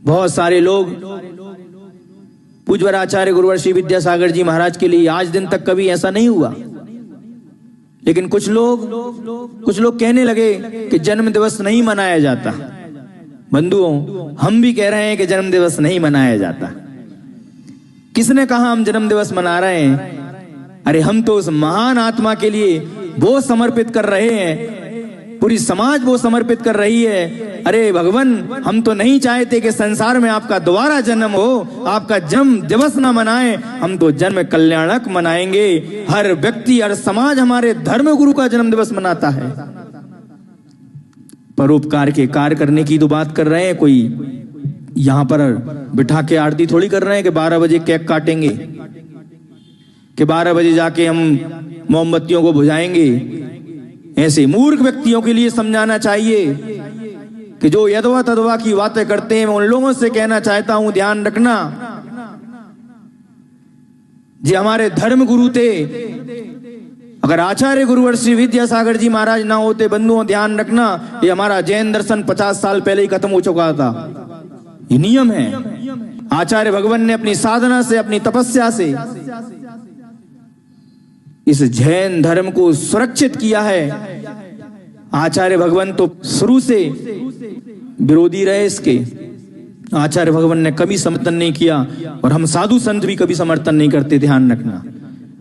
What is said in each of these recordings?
बहुत सारे लोग पूज्य आचार्य गुरुवर श्री विद्यासागर जी महाराज के लिए आज दिन तक कभी ऐसा नहीं हुआ, लेकिन कुछ लोग कहने लगे कि जन्म दिवस नहीं मनाया जाता। बंधुओं, हम भी कह रहे हैं कि जन्म दिवस नहीं मनाया जाता। किसने कहा हम जन्म दिवस मना रहे हैं? अरे हम तो उस महान आत्मा के लिए वो समर्पित कर रहे हैं, पूरी समाज वो समर्पित कर रही है। अरे भगवान, हम तो नहीं चाहते कि संसार में आपका दोबारा जन्म हो, आपका जन्म दिवस ना मनाएं, हम तो जन्म कल्याणक मनाएंगे। हर व्यक्ति, हर समाज हमारे धर्म गुरु का जन्म दिवस मनाता है। परोपकार के कार्य करने की तो बात कर रहे हैं, कोई यहां पर बिठा के आरती थोड़ी कर रहे हैं कि 12 बजे केक काटेंगे, कि 12 बजे जाके हम मोमबत्तियों को बुझाएंगे। ऐसे मूर्ख व्यक्तियों के लिए समझाना चाहिए कि जो यदवा तदवा की बातें करते हैं, मैं उन लोगों से कहना चाहता हूं, ध्यान रखना, जो हमारे धर्म गुरु थे, अगर आचार्य गुरुवर श्री विद्यासागर जी महाराज ना होते, बंधुओं ध्यान रखना, ये हमारा जैन दर्शन 50 साल पहले ही खत्म हो चुका था। ये नियम है। आचार्य भगवान ने अपनी साधना से, अपनी तपस्या से इस जैन धर्म को सुरक्षित किया है। आचार्य भगवान तो शुरू से विरोधी रहे इसके। आचार्य भगवान ने कभी समर्थन नहीं किया, और हम साधु संत भी कभी समर्थन नहीं करते, ध्यान रखना।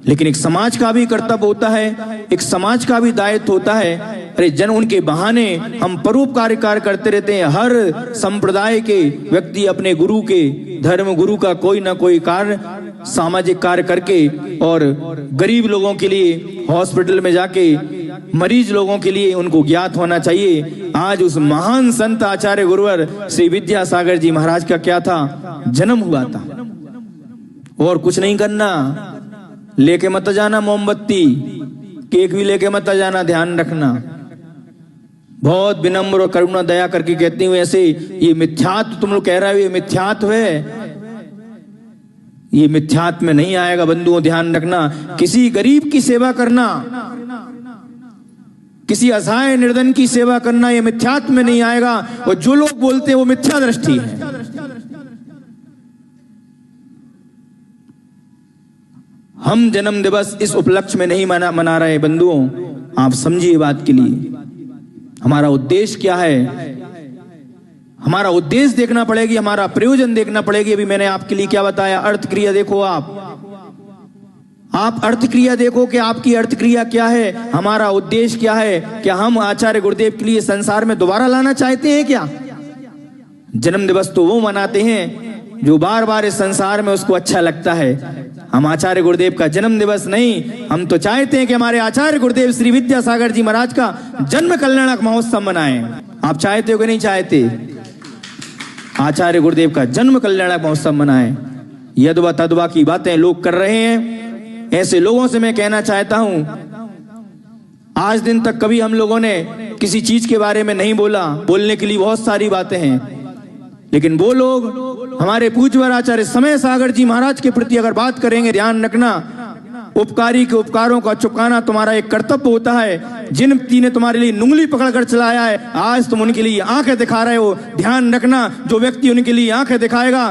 लेकिन एक समाज का भी कर्तव्य होता है, एक समाज का भी दायित्व होता है। अरे जन उनके बहाने हम परोपकारी कार्य करते रहते हैं। हर संप्रदाय के व्यक्ति अपने गुरु के, धर्म गुरु का कोई ना कोई कार्य, सामाजिक कार्य करके, और गरीब लोगों के लिए हॉस्पिटल में जाके, मरीज लोगों के लिए उनको ज्ञात होना चाहिए। आज उस महान संत आचार्य गुरुवर श्री विद्यासागर जी महाराज का क्या था? जन्म हुआ था। और कुछ नहीं करना, लेके मत जाना मोमबत्ती, केक भी लेके मत जाना, ध्यान रखना। बहुत विनम्र और करुणा दया करके कहती हूँ, ऐसे ये मिथ्यात्व तुम लोग कह रहे हो, ये मिथ्यात्व है, ये मिथ्यात्व में नहीं आएगा। बंधुओं ध्यान रखना, किसी गरीब की सेवा करना, किसी असहाय निर्धन की सेवा करना, ये मिथ्यात्व में नहीं आएगा। और जो लोग बोलते हैं वो मिथ्या दृष्टि है। हम जन्म दिवस इस उपलक्ष्य में नहीं मना रहे। बंधुओं, आप समझिए बात के लिए हमारा उद्देश्य क्या है। हमारा उद्देश्य देखना पड़ेगी, हमारा प्रयोजन देखना पड़ेगी। अभी मैंने आपके लिए क्या बताया? अर्थ क्रिया देखो। आप अर्थ क्रिया देखो कि आपकी अर्थ क्रिया क्या है, हमारा उद्देश्य क्या है। क्या हम आचार्य गुरुदेव के लिए संसार में दोबारा लाना चाहते हैं क्या? जन्म दिवस तो वो मनाते हैं जो बार बार इस संसार में उसको अच्छा लगता है। हम आचार्य गुरुदेव का जन्म दिवस नहीं, हम तो चाहते हैं कि हमारे आचार्य गुरुदेव श्री विद्यासागर जी महाराज का जन्म कल्याणक महोत्सव मनाएं। आप चाहते हो कि नहीं चाहते? आचार्य गुरुदेव का जन्म कल्याणक महोत्सव मनाएं। यदवा तदवा की बातें लोग कर रहे हैं। ऐसे लोगों से मैं कहना चाहता हूं, आज दिन तक कभी हम लोगों ने किसी चीज के बारे में नहीं बोला। बोलने के लिए बहुत सारी बातें हैं, लेकिन वो लोग हमारे पूज्य आचार्य समय सागर जी महाराज के प्रति अगर बात करेंगे, ध्यान रखना, उपकारी के उपकारों का चुकाना तुम्हारा एक कर्तव्य होता है। जिन व्यक्ति ने तुम्हारे लिए उंगली पकड़कर चलाया है, आज तुम उनके लिए आंखें दिखा रहे हो। ध्यान रखना, जो व्यक्ति उनके लिए आंखें दिखाएगा,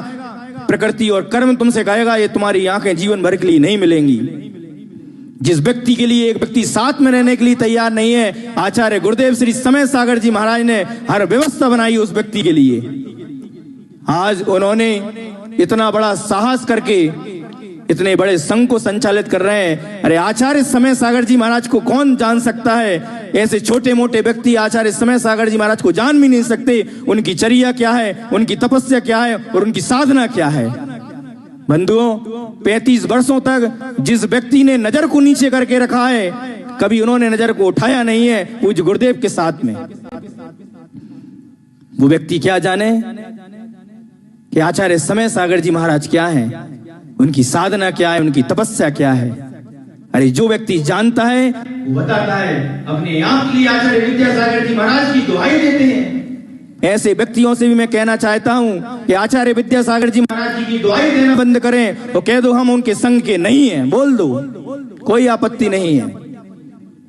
प्रकृति और कर्म तुमसे कहेगा ये तुम्हारी आंखें जीवन भर के लिए नहीं मिलेंगी। जिस व्यक्ति के लिए एक व्यक्ति साथ में रहने के लिए तैयार नहीं है, आचार्य गुरुदेव श्री समय सागर जी महाराज ने हर व्यवस्था बनाई उस व्यक्ति के लिए। आज उन्होंने इतना बड़ा साहस करके इतने बड़े संघ को संचालित कर रहे हैं। अरे आचार्य समय सागर जी महाराज को कौन जान सकता है? ऐसे छोटे मोटे व्यक्ति आचार्य समय सागर जी महाराज को जान भी नहीं सकते। उनकी चर्या क्या है, उनकी तपस्या क्या है और उनकी साधना क्या है। बंधुओं, 35 वर्षों तक जिस व्यक्ति ने नजर को नीचे करके रखा है, कभी उन्होंने नजर को उठाया नहीं है पूज्य गुरुदेव के साथ में। वो व्यक्ति क्या जाने कि आचार्य समय सागर जी महाराज क्या है, उनकी साधना क्या है, उनकी तपस्या क्या है। अरे जो व्यक्ति जानता है वो बताता है, अपने आप के लिए आचार्य विद्यासागर जी महाराज की दुहाई देते हैं। ऐसे व्यक्तियों से भी मैं कहना चाहता हूं कि आचार्य विद्यासागर जी महाराज जी की दुहाई देना बंद करें। तो कह दो हम उनके संग के नहीं हैं, बोल दो, कोई आपत्ति नहीं है।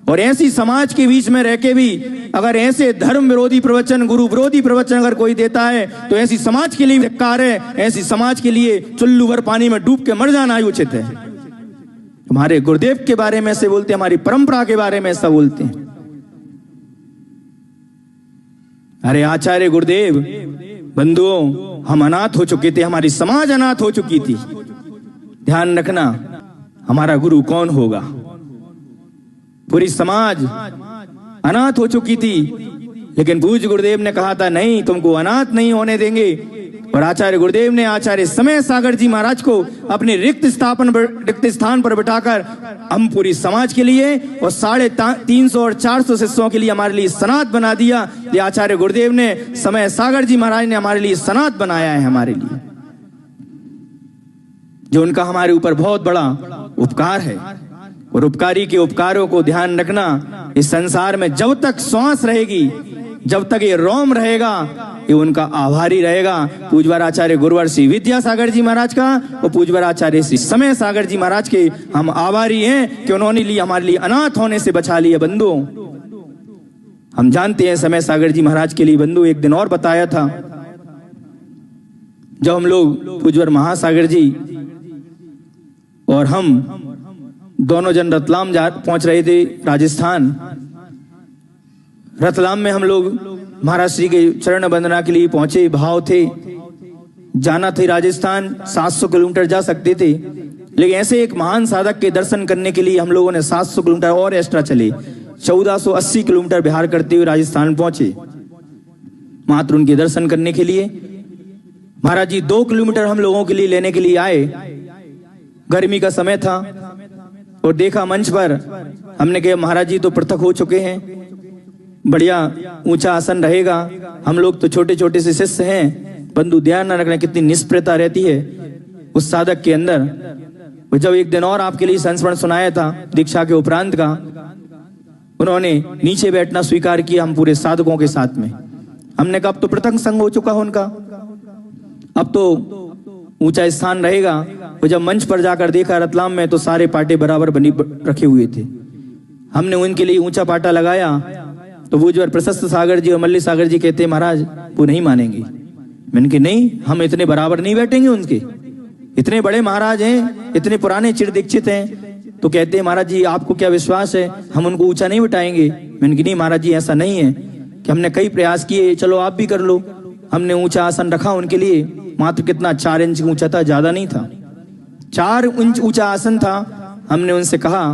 और ऐसी समाज के बीच में रह के भी अगर ऐसे धर्म विरोधी प्रवचन, गुरु विरोधी प्रवचन अगर कोई देता है तो ऐसी समाज के लिए धिक्कार है। ऐसी समाज के लिए चुल्लू भर पानी में डूब के मर जाना ही उचित है। हमारे गुरुदेव के बारे में ऐसे बोलते हैं, हमारी परंपरा के बारे में ऐसा बोलते हैं। अरे आचार्य गुरुदेव बंधुओं, हम अनाथ हो चुके थे, हमारी समाज अनाथ हो चुकी थी। ध्यान रखना, हमारा गुरु कौन होगा? पूरी समाज अनाथ हो चुकी थी, लेकिन पूज्य गुरुदेव ने कहा था नहीं, तुमको अनाथ नहीं होने देंगे। और आचार्य गुरुदेव ने आचार्य समय सागर जी महाराज को अपने रिक्त स्थान पर बिठाकर हम पूरी समाज के लिए और 350 और 400 शिष्यों के लिए हमारे लिए सनात बना दिया। ये आचार्य गुरुदेव ने, समय सागर जी महाराज ने हमारे लिए सनात बनाया है, हमारे लिए, जो उनका हमारे ऊपर बहुत बड़ा उपकार है। और उपकारी के उपकारों को ध्यान रखना, इस संसार में जब तक श्वास रहेगी, जब तक ये रोम रहेगा, ये उनका आभारी रहेगा। पूज्यवर आचार्य गुरुवर श्री विद्यासागर जी महाराज का और पूज्यवर आचार्य श्री समय सागर जी महाराज के हम आभारी हैं कि उन्होंने हमारे लिए अनाथ होने से बचा लिया। बंधुओं, हम जानते हैं समय सागर जी महाराज के लिए बंधु एक दिन और बताया था, जब हम लोग पूज्यवर महासागर जी और हम दोनों जन रतलाम पहुंच रहे थे, राजस्थान। रतलाम में हम लोग महाराज श्री के चरण वंदना के लिए पहुंचे, भाव थे जाना थे राजस्थान। 700 किलोमीटर जा सकते थे, लेकिन ऐसे एक महान साधक के दर्शन करने के लिए हम लोगों ने 700 किलोमीटर और एक्स्ट्रा चले, 1480 किलोमीटर बिहार करते हुए राजस्थान पहुंचे मात्र उनके दर्शन करने के लिए। महाराज जी 2 किलोमीटर हम लोगों के लिए लेने के लिए आए। गर्मी का समय था और देखा मंच पर, हमने कहा महाराज जी तो पृथक हो चुके हैं, बढ़िया ऊंचा आसन रहेगा, हम लोग तो छोटे छोटे से शिष्य हैं। बंधु ध्यान न रखना कितनी निष्प्रियता रहती है उस साधक के अंदर। जब एक दिन और आपके लिए संस्मरण सुनाया था दीक्षा के उपरांत का, उन्होंने नीचे बैठना स्वीकार किया हम पूरे साधकों के साथ में। हमने कहा अब तो पृथक संग हो चुका उनका, अब तो ऊंचा स्थान रहेगा। वो जब मंच पर जाकर देखा रतलाम में, तो सारे पाटे बराबर बनी रखे हुए थे। हमने उनके लिए ऊंचा पाटा लगाया तो वो जो प्रशस्त सागर जी और मल्ली सागर जी कहते महाराज वो नहीं मानेंगे। मैंने कहा नहीं, हम इतने बराबर नहीं बैठेंगे उनके, इतने बड़े महाराज हैं, इतने पुराने चिर दीक्षित हैं। तो कहते हैं महाराज जी आपको क्या विश्वास है, हम उनको ऊंचा नहीं बिठाएंगे। मैंने कहा नहीं महाराज जी ऐसा नहीं है, कि हमने कई प्रयास किए, चलो आप भी कर लो। हमने ऊंचा आसन रखा उनके लिए, मात्र कितना 4 इंच ऊंचा था, ज्यादा नहीं था, 4 इंच ऊंचा आसन था। हमने उनसे कहा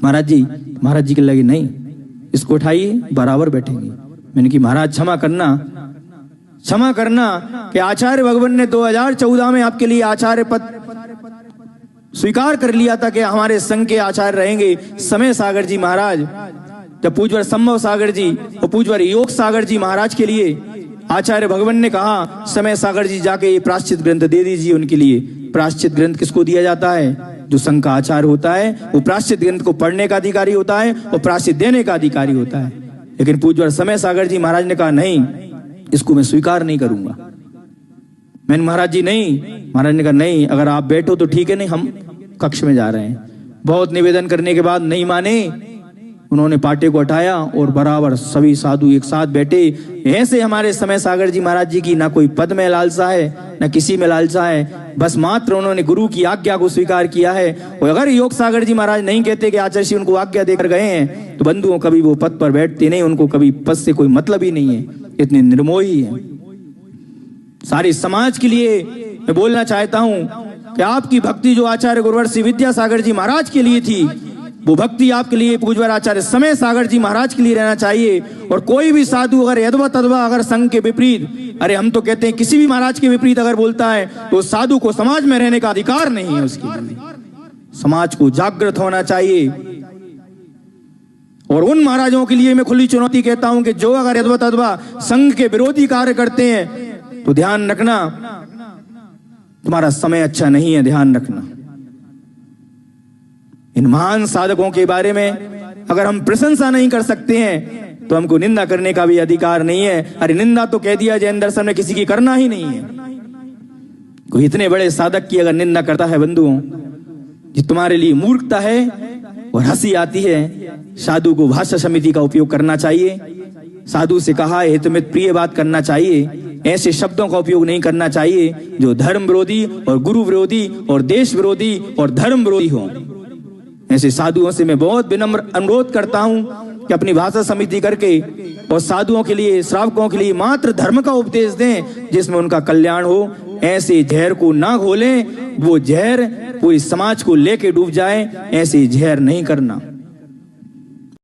महाराज जी के लगे नहीं, इसको उठाइए, बराबर बैठेंगे। मैंने कहा महाराज क्षमा करना कि आचार्य भगवान ने 2014 में आपके लिए आचार्य पद स्वीकार कर लिया था कि हमारे संघ के आचार्य रहेंगे समय सागर जी महाराज। जब पूज्यवर संभव सागर जी और पूज्यवर योग सागर जी महाराज के लिए आचार्य भगवान ने कहा समय सागर जी जाके ये प्रायश्चित ग्रंथ दे दीजिए उनके लिए। प्रायश्चित ग्रंथ किसको दिया जाता है? जो संघ का आचार्य होता है वो प्रायश्चित ग्रंथ को पढ़ने का अधिकारी होता है और प्रायश्चित देने का अधिकारी होता है। लेकिन पूज्यवर समय सागर जी महाराज ने कहा नहीं, इसको मैं स्वीकार नहीं करूंगा। मैंने महाराज जी नहीं, महाराज ने कहा नहीं, अगर आप बैठो तो ठीक है, नहीं हम कक्ष में जा रहे हैं। बहुत निवेदन करने के बाद नहीं माने, उन्होंने पाटे को हटाया और बराबर सभी साधु एक साथ बैठे। ऐसे हमारे समय सागर जी महाराज जी की ना कोई पद में लालसा है, ना किसी में लालसा है, बस मात्र उन्होंने गुरु की आज्ञा को स्वीकार किया है। और अगर योग सागर जी महाराज नहीं कहते कि आचार्य जी उनको आज्ञा देकर गए हैं, तो बंधुओं कभी वो पद पर बैठते नहीं, उनको कभी पद से कोई मतलब ही नहीं है, इतने निर्मोही है। सारे समाज के लिए मैं बोलना चाहता हूं कि आपकी भक्ति जो आचार्य गुरुवर श्री विद्यासागर जी महाराज के लिए थी, वो भक्ति आपके लिए पूज्यवर आचार्य समय सागर जी महाराज के लिए रहना चाहिए। और कोई भी साधु अगर यदवा तदवा अगर संघ के विपरीत, अरे हम तो कहते हैं किसी भी महाराज के विपरीत अगर बोलता है तो साधु को समाज में रहने का अधिकार नहीं है। उसके लिए समाज को जागृत होना चाहिए। और उन महाराजों के लिए मैं खुली चुनौती कहता हूं कि जो अगर यदवा तदवा संघ के विरोधी कार्य करते हैं तो ध्यान रखना तुम्हारा समय अच्छा नहीं है, ध्यान रखना। इन महान साधकों के बारे में अगर हम प्रशंसा नहीं कर सकते हैं तो हमको निंदा करने का भी अधिकार नहीं है। अरे निंदा तो कह दिया जैन दर्शन में किसी की करना ही नहीं है। कोई इतने बड़े साधक की अगर निंदा करता है बंधुओं, ये तुम्हारे लिए मूर्खता है, और हंसी आती है, साधु को भाषा समिति का उपयोग करना चाहिए। साधु से कहा है हितमित प्रिय बात करना चाहिए, ऐसे शब्दों का उपयोग नहीं करना चाहिए जो धर्म विरोधी और गुरु विरोधी और देश विरोधी और धर्म विरोधी हो। ऐसे साधुओं से मैं बहुत विनम्र अनुरोध करता हूं कि अपनी भाषा समिति करके और साधुओं के लिए, श्रावकों के लिए मात्र धर्म का उपदेश दें जिसमें उनका कल्याण हो। ऐसे जहर को ना घोलें, वो जहर पूरे समाज को लेके डूब जाए, ऐसे जहर नहीं करना।